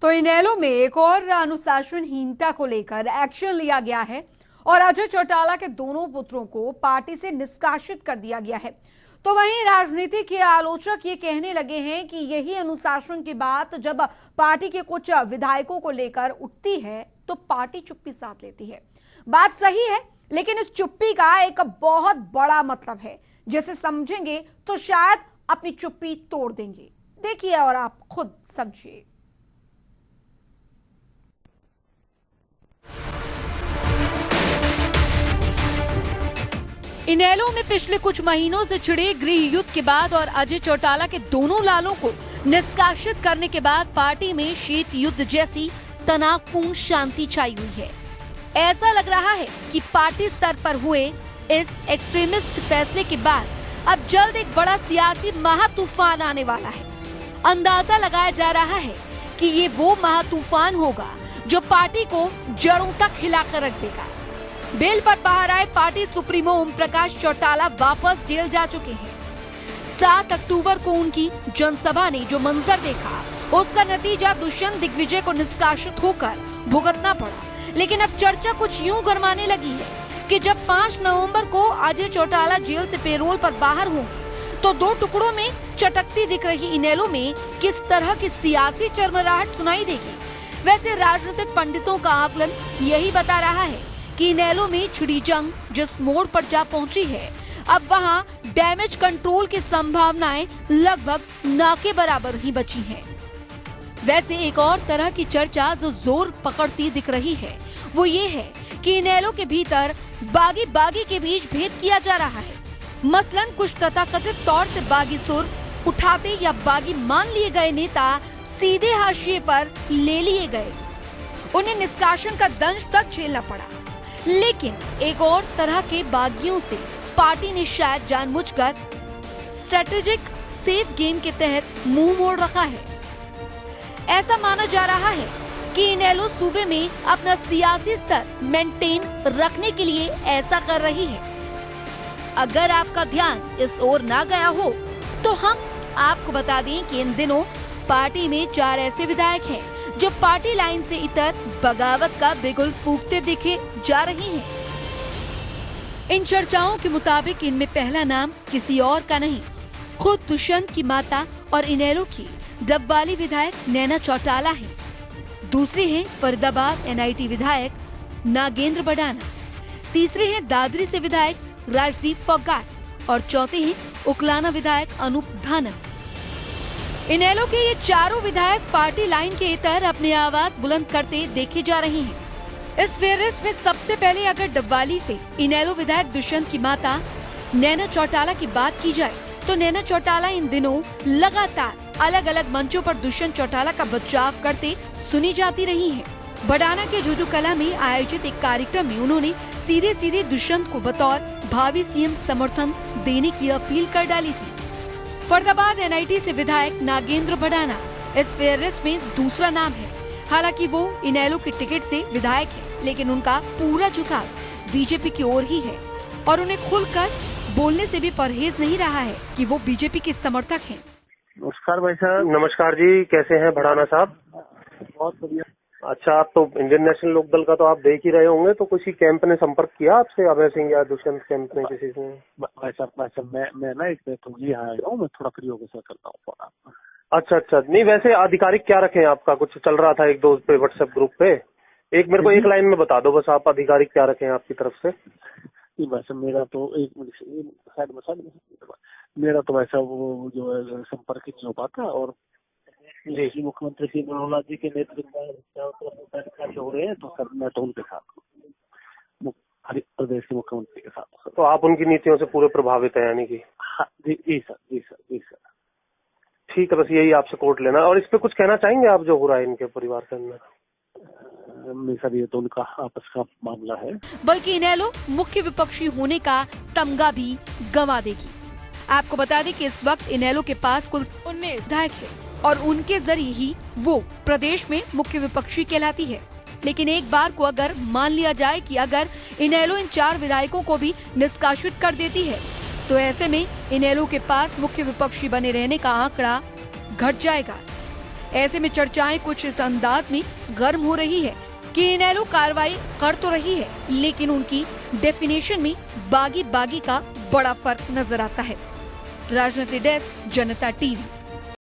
तो इनेलो में एक और अनुशासनहीनता को लेकर एक्शन लिया गया है और अजय चौटाला के दोनों पुत्रों को पार्टी से निष्कासित कर दिया गया है। तो वहीं राजनीति के आलोचक ये कहने लगे हैं कि यही अनुशासन की बात जब पार्टी के कुछ विधायकों को लेकर उठती है तो पार्टी चुप्पी साध लेती है। बात सही है, लेकिन इस चुप्पी का एक बहुत बड़ा मतलब है, जिसे समझेंगे तो शायद अपनी चुप्पी तोड़ देंगे। देखिए और आप खुद समझिए। इनेलो में पिछले कुछ महीनों से छिड़े गृह युद्ध के बाद और अजय चौटाला के दोनों लालों को निष्कासित करने के बाद पार्टी में शीत युद्ध जैसी तनावपूर्ण शांति छाई हुई है। ऐसा लग रहा है कि पार्टी स्तर पर हुए इस एक्सट्रीमिस्ट फैसले के बाद अब जल्द एक बड़ा सियासी महातूफान आने वाला है। अंदाजा लगाया जा रहा है कि ये वो महातूफान होगा जो पार्टी को जड़ों तक हिलाकर रख देगा। बेल पर बाहर आए पार्टी सुप्रीमो ओम प्रकाश चौटाला वापस जेल जा चुके हैं। 7 अक्टूबर को उनकी जनसभा ने जो मंजर देखा, उसका नतीजा दुष्यंत दिग्विजय को निष्कासित होकर भुगतना पड़ा। लेकिन अब चर्चा कुछ यूं गरमाने लगी है कि जब 5 नवंबर को अजय चौटाला जेल से पेरोल पर बाहर होंगे तो 2 टुकड़ों में चटकती दिख रही इनेलो में किस तरह की सियासी चरमराहट सुनाई देगी। वैसे राजनीतिक पंडितों का आकलन यही बता रहा है कि इनेलो में छिड़ी जंग जिस मोड़ पर जा पहुंची है, अब वहां डैमेज कंट्रोल की संभावनाएं लगभग ना के बराबर ही बची हैं। वैसे एक और तरह की चर्चा जो जोर पकड़ती दिख रही है वो ये है कि इनेलो के भीतर बागी बागी के बीच भेद किया जा रहा है। मसलन कुछ तथाकथित तौर से बागी सुर उठाते या बागी मान लिए गए नेता सीधे हाशिए पर ले लिए गए, उन्हें निष्कासन का दंश तक झेलना पड़ा। लेकिन एक और तरह के बागियों से पार्टी ने शायद जानबूझकर स्ट्रेटेजिक सेफ गेम के तहत मुंह मोड़ रखा है। ऐसा माना जा रहा है कि इनेलो सूबे में अपना सियासी स्तर मेंटेन रखने के लिए ऐसा कर रही है। अगर आपका ध्यान इस ओर ना गया हो तो हम आपको बता दें कि इन दिनों पार्टी में 4 ऐसे विधायक हैं जो पार्टी लाइन से इतर बगावत का बिगुल फूंकते दिखे जा रहे हैं। इन चर्चाओं के मुताबिक इनमें पहला नाम किसी और का नहीं, खुद दुष्यंत की माता और इनेलो की डबवाली विधायक नैना चौटाला है। दूसरे हैं फरीदाबाद NIT विधायक नागेंद्र बडाना, तीसरे हैं दादरी से विधायक राजदीप फोगाट और चौथे हैं उकलाना विधायक अनूप धानक। इनेलो के ये चारों विधायक पार्टी लाइन के इतर अपनी आवाज बुलंद करते देखे जा रहे हैं। इस फेहरिस्त में सबसे पहले अगर डबवाली से इनेलो विधायक दुष्यंत की माता नैना चौटाला की बात की जाए तो नैना चौटाला इन दिनों लगातार अलग अलग मंचों पर दुष्यंत चौटाला का बचाव करते सुनी जाती रही हैं। बडाना के जुजुकला में आयोजित एक कार्यक्रम में उन्होंने सीधे सीधे दुष्यंत को बतौर भावी CM समर्थन देने की अपील कर डाली थी। फरीदाबाद NIT से विधायक नागेंद्र बडाना इस फेहरिस्त में दूसरा नाम है। हालांकि वो इनेलो के टिकट से विधायक है, लेकिन उनका पूरा झुकाव बीजेपी की ओर ही है और उन्हें खुलकर बोलने से भी परहेज नहीं रहा है कि वो बीजेपी के समर्थक हैं। नमस्कार भाई साहब। नमस्कार जी, कैसे हैं बडाना साहब? बहुत बढ़िया। अच्छा, आप तो इंडियन नेशनल लोकदल का तो आप देख ही रहे होंगे, तो किसी कैंप ने संपर्क किया आपसे, अभय सिंह या दुष्यंत कैंप में किसी से? मैं ना एक तो जी हाँ आया हूँ, मैं थोड़ा फ्री होकर करता हूँ फोन आपको। अच्छा, नहीं वैसे आधिकारिक क्या रखें आपका? कुछ चल रहा था 1-2 पे व्हाट्सएप ग्रुप पे, एक मेरे को एक लाइन में बता दो बस, आप आधिकारिक क्या रखें आपकी तरफ से? वैसे मेरा तो मेरा तो वैसा वो जो है संपर्क नहीं हो पाता, और जी मुख्यमंत्री श्री मनोहर जी के नेतृत्व में हो रहे हैं, तो सर मैं तो उनके साथ प्रदेश के मुख्यमंत्री के साथ। तो आप उनकी नीतियों से पूरे प्रभावित है यानी कि? हाँ जी सर। ठीक है, बस यही आपसे कोट लेना। और इस पे कुछ कहना चाहेंगे आप जो हो रहा है इनके परिवार के अंदर? सर ये तो उनका आपस का मामला है। बल्कि इनेलो मुख्य विपक्षी होने का तमगा भी गंवा देगी। आपको बता दें कि इस वक्त इनेलो के पास कुल 19 विधायक है और उनके जरिए ही वो प्रदेश में मुख्य विपक्षी कहलाती है। लेकिन एक बार को अगर मान लिया जाए कि अगर इनेलो इन 4 विधायकों को भी निष्कासित कर देती है तो ऐसे में इनेलो के पास मुख्य विपक्षी बने रहने का आंकड़ा घट जाएगा। ऐसे में चर्चाएं कुछ इस अंदाज में गर्म हो रही है कि इनेलो कार्रवाई कर तो रही है, लेकिन उनकी डेफिनेशन में बागी बागी का बड़ा फर्क नजर आता है। राजनीति डेस्क, जनता टीवी।